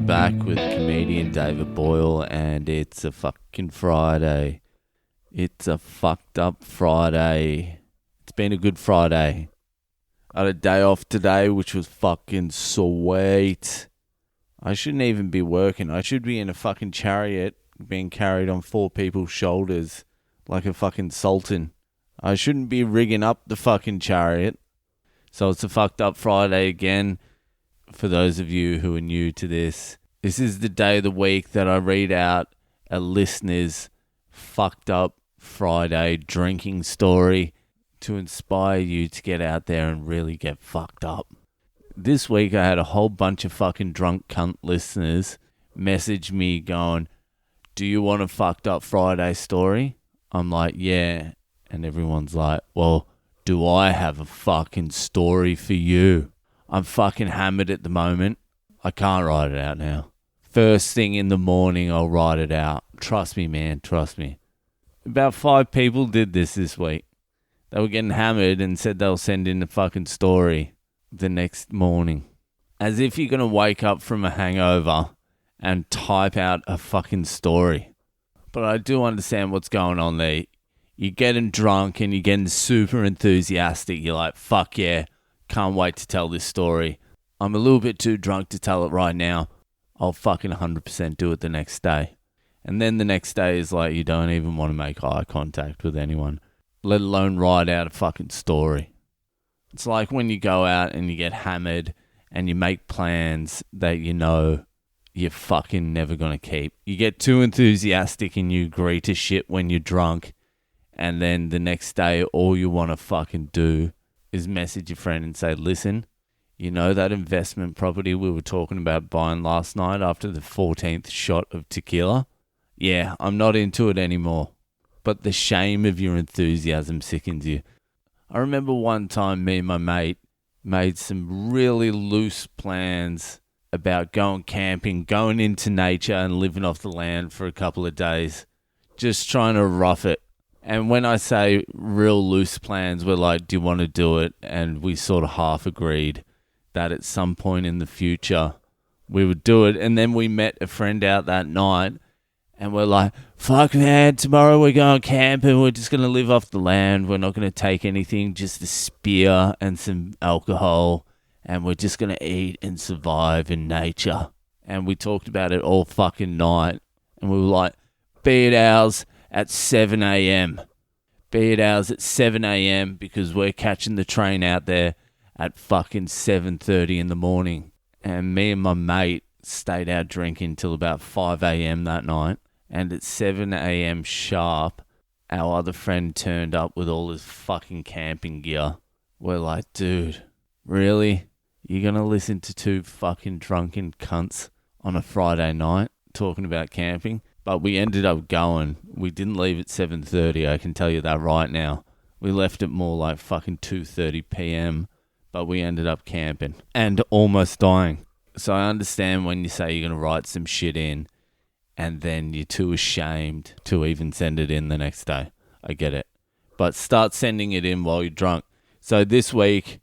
back with comedian David Boyle, and it's a fucking Friday. It's a fucked up Friday. It's been a good Friday. I had a day off today, which was fucking sweet. I shouldn't even be working. I should be in a fucking chariot being carried on 4 people's shoulders like a fucking sultan. I shouldn't be rigging up the fucking chariot. So it's a fucked up Friday again. For those of you who are new to this is the day of the week that I read out a listener's fucked up Friday drinking story to inspire you to get out there and really get fucked up. This week I had a whole bunch of fucking drunk cunt listeners message me going, "Do you want a fucked up Friday story?" I'm like, yeah. And everyone's like, well, do I have a fucking story for you? I'm fucking hammered at the moment. I can't write it out now. First thing in the morning, I'll write it out. Trust me, man. Trust me. About 5 people did this week. They were getting hammered and said they'll send in a fucking story the next morning. As if you're going to wake up from a hangover and type out a fucking story. But I do understand what's going on there. You're getting drunk and you're getting super enthusiastic. You're like, fuck yeah. Can't wait to tell this story. I'm a little bit too drunk to tell it right now. I'll fucking 100% do it the next day. And then the next day is like you don't even want to make eye contact with anyone, let alone write out a fucking story. It's like when you go out and you get hammered and you make plans that you know you're fucking never going to keep. You get too enthusiastic and you agree to shit when you're drunk. And then the next day, all you want to fucking do is message your friend and say, listen, you know that investment property we were talking about buying last night after the 14th shot of tequila? Yeah, I'm not into it anymore. But the shame of your enthusiasm sickens you. I remember one time me and my mate made some really loose plans about going camping, going into nature and living off the land for a couple of days. Just trying to rough it. And when I say real loose plans, we're like, do you want to do it? And we sort of half agreed that at some point in the future we would do it. And then we met a friend out that night and we're like, fuck man, tomorrow we're going camping. We're just going to live off the land. We're not going to take anything, just a spear and some alcohol. And we're just going to eat and survive in nature. And we talked about it all fucking night. And we were like, be it ours at 7 a.m. Be it ours at 7 a.m. because we're catching the train out there at fucking 7:30 in the morning. And me and my mate stayed out drinking till about 5 a.m. that night. And at 7 a.m. sharp, our other friend turned up with all his fucking camping gear. We're like, dude, really? You're going to listen to 2 fucking drunken cunts on a Friday night talking about camping? But we ended up going. We didn't leave at 7:30, I can tell you that right now. We left at more like fucking 2:30 p.m. But we ended up camping and almost dying. So I understand when you say you're going to write some shit in and then you're too ashamed to even send it in the next day. I get it. But start sending it in while you're drunk. So this week,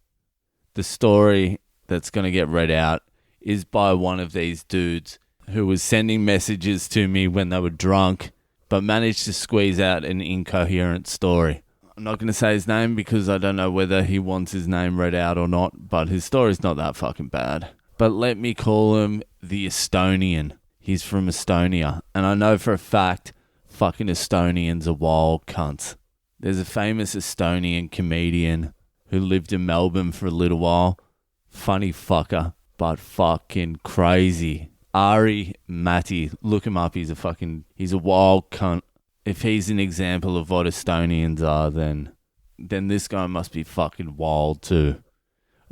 the story that's going to get read out is by one of these dudes who was sending messages to me when they were drunk, but managed to squeeze out an incoherent story. I'm not going to say his name because I don't know whether he wants his name read out or not, but his story's not that fucking bad. But let me call him the Estonian. He's from Estonia, and I know for a fact fucking Estonians are wild cunts. There's a famous Estonian comedian who lived in Melbourne for a little while. Funny fucker, but fucking crazy. Ari Matti, look him up, he's a wild cunt. If he's an example of what Estonians are, then this guy must be fucking wild too.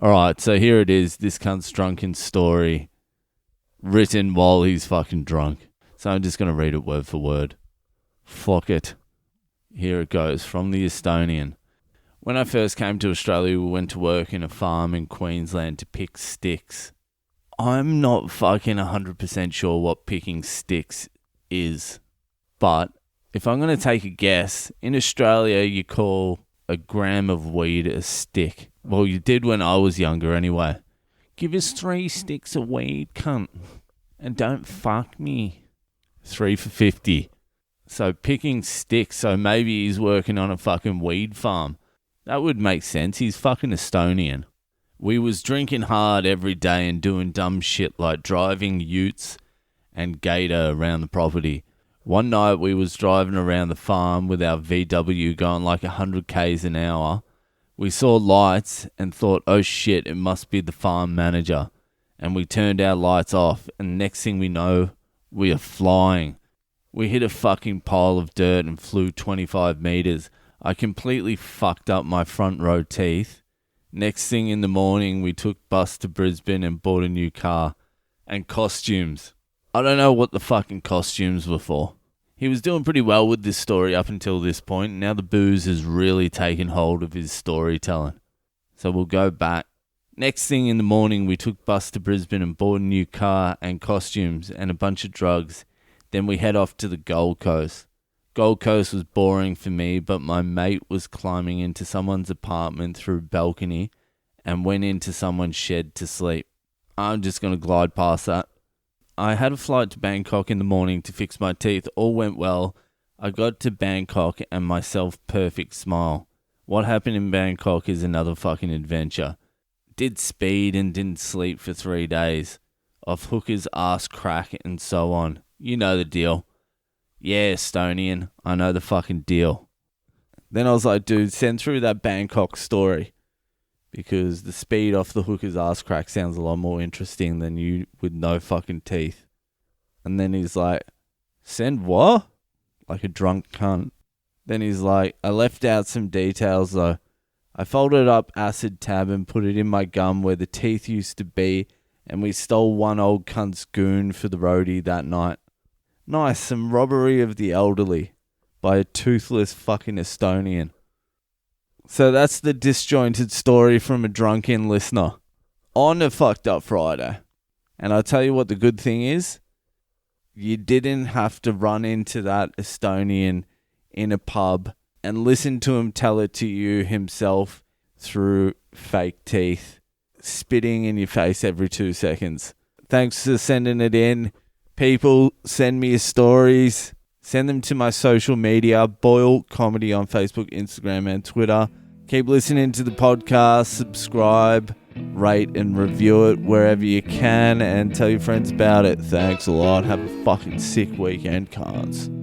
Alright, so here it is, this cunt's drunken story, written while he's fucking drunk. So I'm just going to read it word for word. Fuck it. Here it goes, from the Estonian. When I first came to Australia, we went to work in a farm in Queensland to pick sticks. I'm not fucking 100% sure what picking sticks is, but if I'm going to take a guess, in Australia you call a gram of weed a stick. Well, you did when I was younger anyway. Give us 3 sticks of weed, cunt. And don't fuck me. 3 for 50. So picking sticks, so maybe he's working on a fucking weed farm. That would make sense. He's fucking Estonian. We was drinking hard every day and doing dumb shit like driving utes and gator around the property. One night we was driving around the farm with our VW going like 100 k's an hour. We saw lights and thought, oh shit, it must be the farm manager. And we turned our lights off, and next thing we know, we are flying. We hit a fucking pile of dirt and flew 25 meters. I completely fucked up my front row teeth. Next thing in the morning, we took bus to Brisbane and bought a new car. And costumes. I don't know what the fucking costumes were for. He was doing pretty well with this story up until this point. Now the booze has really taken hold of his storytelling. So we'll go back. Next thing in the morning, we took bus to Brisbane and bought a new car and costumes and a bunch of drugs. Then we head off to the Gold Coast. Gold Coast was boring for me, but my mate was climbing into someone's apartment through a balcony and went into someone's shed to sleep. I'm just going to glide past that. I had a flight to Bangkok in the morning to fix my teeth. All went well. I got to Bangkok and myself perfect smile. What happened in Bangkok is another fucking adventure. Did speed and didn't sleep for 3 days. Off hookers, ass crack and so on. You know the deal. Yeah, Estonian. I know the fucking deal. Then I was like, dude, send through that Bangkok story. Because the speed off the hooker's ass crack sounds a lot more interesting than you with no fucking teeth. And then he's like, send what? Like a drunk cunt. Then he's like, I left out some details though. I folded up acid tab and put it in my gum where the teeth used to be, and we stole one old cunt's goon for the roadie that night. Nice, some robbery of the elderly by a toothless fucking Estonian. So that's the disjointed story from a drunken listener on a fucked up Friday. And I'll tell you what the good thing is. You didn't have to run into that Estonian in a pub and listen to him tell it to you himself through fake teeth, spitting in your face every 2 seconds. Thanks for sending it in. People, send me your stories. Send them to my social media, Boyle Comedy on Facebook, Instagram, and Twitter. Keep listening to the podcast, subscribe, rate, and review it wherever you can, and tell your friends about it. Thanks a lot. Have a fucking sick weekend, cunts.